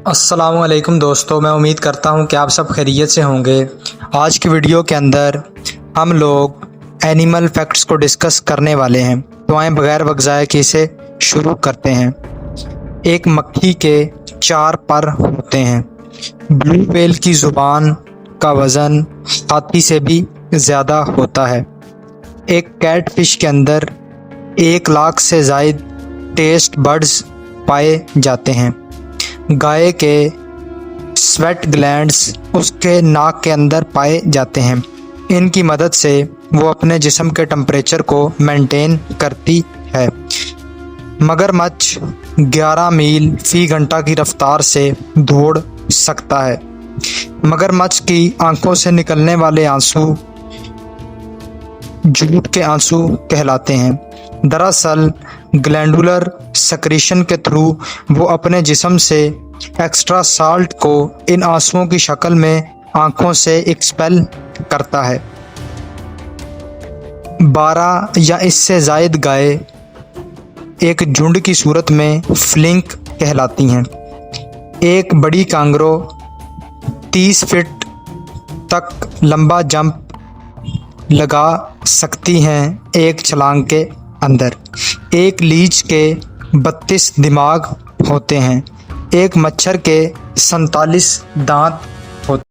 अस्सलामुअलैकुम दोस्तों, मैं उम्मीद करता हूं कि आप सब खैरियत से होंगे। आज की वीडियो के अंदर हम लोग एनिमल फैक्ट्स को डिस्कस करने वाले हैं, तो आए बगैर वक्त ज़ाया किए से शुरू करते हैं। एक मक्खी के 4 पर होते हैं। ब्लू व्हेल की ज़ुबान का वज़न हाथी से भी ज़्यादा होता है। एक कैटफिश के अंदर 1 लाख से ज़ायद टेस्ट बड्स पाए जाते हैं। गाय के स्वेट ग्लैंड्स उसके नाक के अंदर पाए जाते हैं। इनकी मदद से वो अपने जिस्म के टेम्परेचर को मेंटेन करती है। मगरमच्छ 11 मील फी घंटा की रफ्तार से दौड़ सकता है। मगरमच्छ की आंखों से निकलने वाले आंसू झूठ के आंसू कहलाते हैं। दरअसल ग्लैंडुलर सक्रीशन के थ्रू वो अपने जिस्म से एक्स्ट्रा साल्ट को इन आंसुओं की शक्ल में आंखों से एक्सपेल करता है। 12 या इससे ज़ायद गाय एक झुंड की सूरत में फ्लिंक कहलाती हैं। एक बड़ी कांगरो 30 फीट तक लंबा जंप लगा सकती हैं एक छलांग के अंदर। एक लीच के 32 दिमाग होते हैं। एक मच्छर के 47 दांत होते हैं।